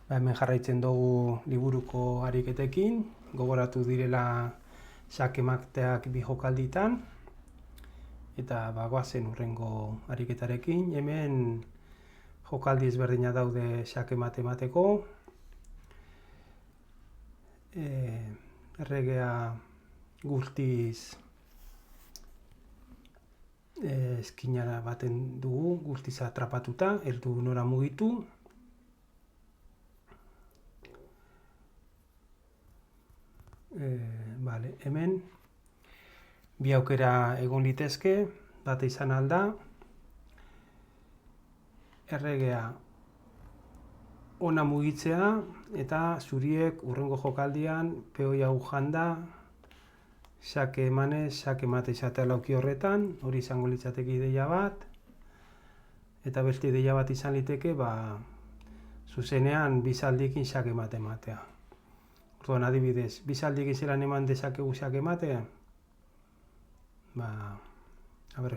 Hemen jarraitzen dugu liburuko ariketekin, gogoratu direla xake-mateak bi jokalditan, eta goazen hurrengo ariketarekin. Hemen jokaldi ezberdina daude xake-mate emateko. Erregea guztiz eskinara baten dugu, guztiz atrapatuta, ez du nora mugitu. Hemen bi aukera egon litezke, bata izan alda, erregea ona mugitzea eta zuriek hurrengo jokaldian peoi hau janda, xake emanez, xake mate izatea lauki horretan, hori izango litzateke ideia bat, eta beste ideia bat izan liteke, zuzenean bizaldiekin xake mate ematea. Orduan, adibidez, bizaldiekin zelan eman dezakegu xake matea,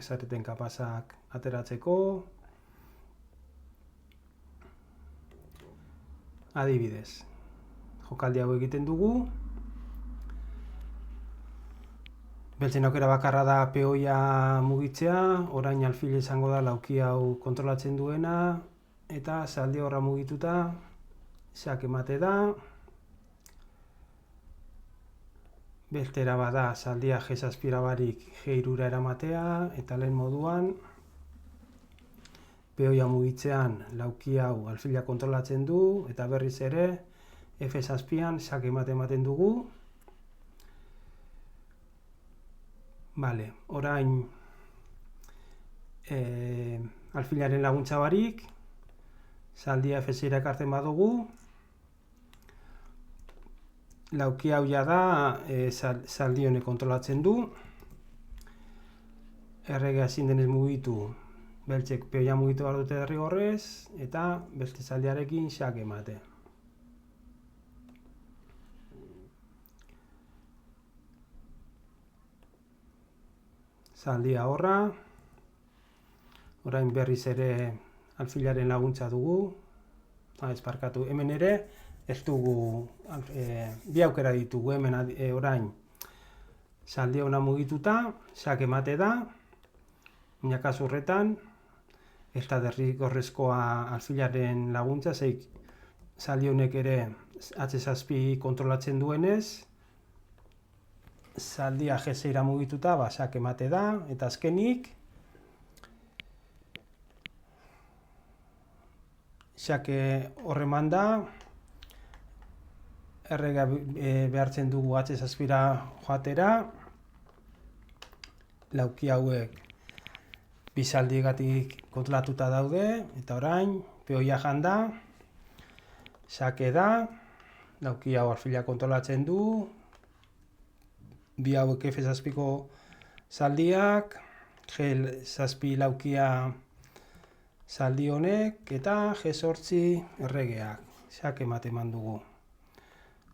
zareten kapazak ateratzeko. Adibidez, jokaldi hau egiten dugu. Beltzen aukera bakarra da peoia mugitzea, orain alfil izango da lauki hau kontrolatzen duena, eta zaldi horra mugituta, xake mate da. Beltera bada zaldia G7 barik G3 eramatea, eta lehen moduan, peoia mugitzean lauki hau alfila kontrolatzen du, eta berriz ere F7an xake mate ematen dugu. Orain alfilaren laguntza barik, zaldia F6 ekartzen badugu, lauki hau da zaldi honek kontrolatzen du, erregea ezin denez mugitu, beltzek peoia mugitu behar dute derrigorrez, eta beste zaldiarekin xake mate. Zaldia horra, orain berriz ere alfilaren laguntza dugu, hemen ere ez dugu, bi aukera ditugu, hemen orain zaldia ona mugituta, xake mate da, baina kasu horretan, ez da derrigorrezkoa alfilaren laguntza, zeik zaldi honek ere H7 kontrolatzen duenez, zaldia G6 mugituta, xake mate da, eta azkenik, xake horreman da, errega behartzen dugu H7 joatera, lauki hauek bizaldiegatik kontrolatuta daude, eta orain, peoia janda, xake da, lauki hau alfila kontrolatzen du, bi hauek F7ko zaldiak, G7 laukia zaldi honek, eta G8 erregeak, xake mate eman dugu.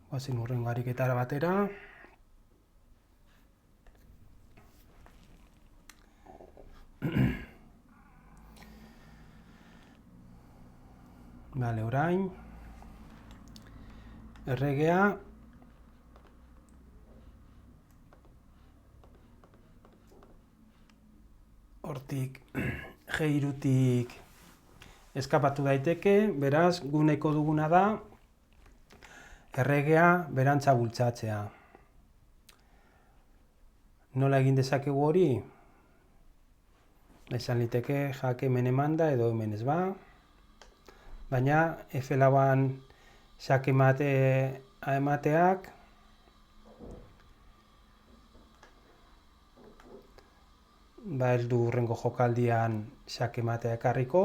Goazen hurrengo ariketara batera. Orain, erregea, hortik G3tik eskapatu daiteke, beraz, guneko duguna da, erregea berantza bultzatzea. Nola egin dezakegu hori? Esan liteke jake hemen emanda edo hemen ez ba. Baina F4an xake mate emateak ez du hurrengo jokaldian xake matea ekarriko.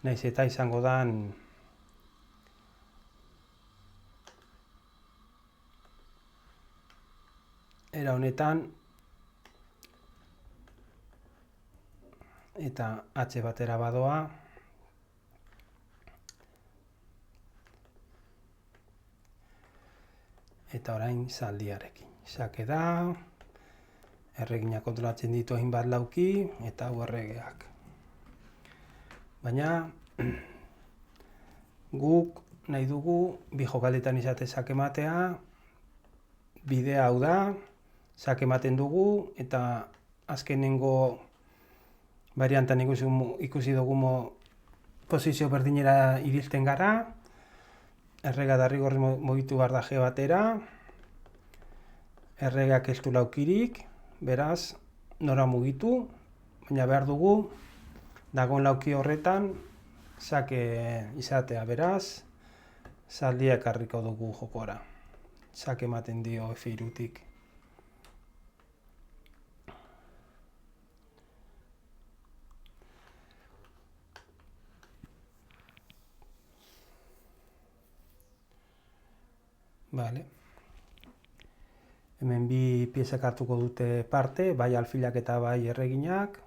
Naiz eta izango dan era honetan, eta H batera badoa, eta orain zaldiarekin. Xake da, erregina kontrolatzen ditu hainbat lauki, eta hau erregeak. Baina, Guk nahi dugu bi jokaldetan izate sake ematea, bidea hau da, sake ematen dugu, eta azkenengo variantan ikusi dugu posizio berdinera ibiltzen gara, errega derrigorrez mugitu behar da G batera, erregeak ez du laukirik, beraz, nora mugitu, baina behar dugu, dagoen lauki horretan, sake izatea, beraz, zaldia ekarriko dugu jokora. Sake ematen dio F3-tik. Vale. Hemen bi piezak hartuko dute parte, bai alfilak eta bai erreginak.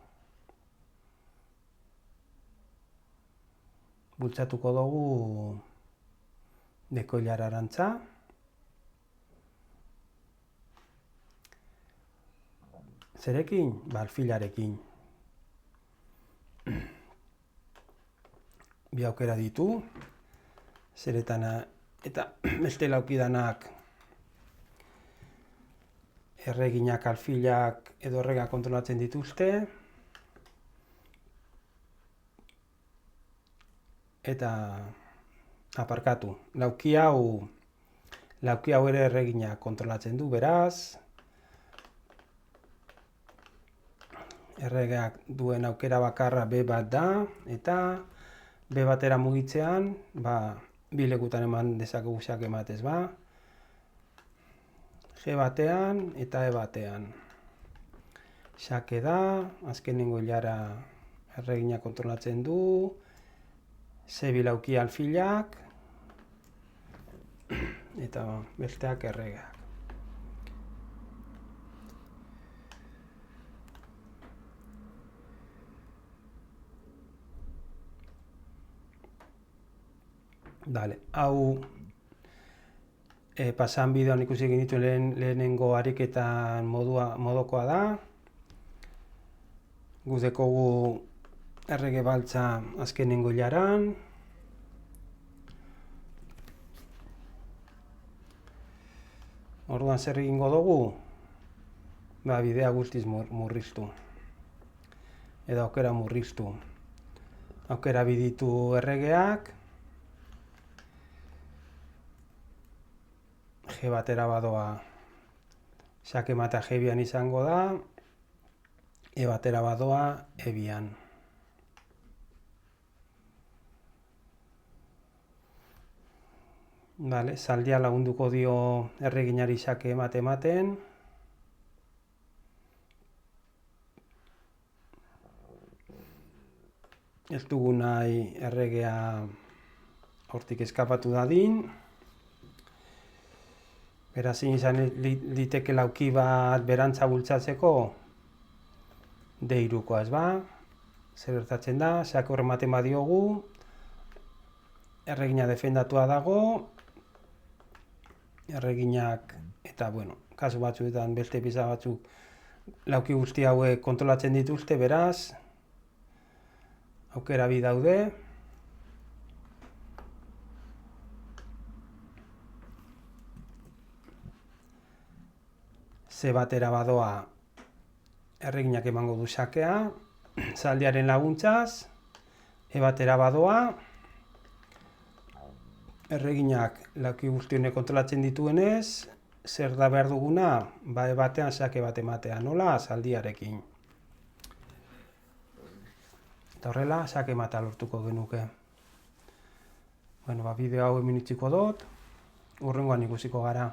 Bultzatuko dugu dekoilara arantza. Zerekin? Ba, alfilarekin. Bi aukera ditu. Zeretana eta beste laukidanak erreginak, alfilak edo erregak kontrolatzen dituzte. Eta aparkatu. Lauki hau ere erreginak kontrolatzen du, beraz. Erregeak duen aukera bakarra B bat da, eta B batera mugitzean, bi lekutan eman dezakegu sake ematez, G batean eta E batean. Sake da, azkenengo hilara erreginak kontrolatzen du, C bilauki alfilak, eta besteak erregeak. Dale, hau pasan bideoan ikusi egin ditu lehenengo ariketan modokoa da. Gu dekogu errege baltza azkenengo hilaran. Orduan zer egingo dugu? Bidea guztiz murriztu. Edo aukera murriztu. Aukera biditu erregeak. G batera badoa sake emata G bian izango da. E batera badoa E bian. Vale, zaldia lagunduko dio erreginari sake ematen. Ez dugu nahi erregea hortik eskapatu dadin. Beraz, izan liteke lauki bat berantza bultzatzeko D3koa, ez ba? Zer gertatzen da, sake horre ematen badiogu, erregina defendatua dago, erreginak eta, kasu batzuetan beste pieza batzuk lauki guzti hauek kontrolatzen dituzte, beraz, aukera bi daude. C batera badoa erreginak emango du sakea, zaldiaren laguntzaz, E batera badoa, erreginak lauki guzti honek kontrolatzen dituenez, zer da behar duguna? E batean sake bat ematea, nola? Zaldiarekin. Eta horrela, sake emata lortuko genuke. Bideo hau hemen utziko dut, hurrengoan ikusiko gara.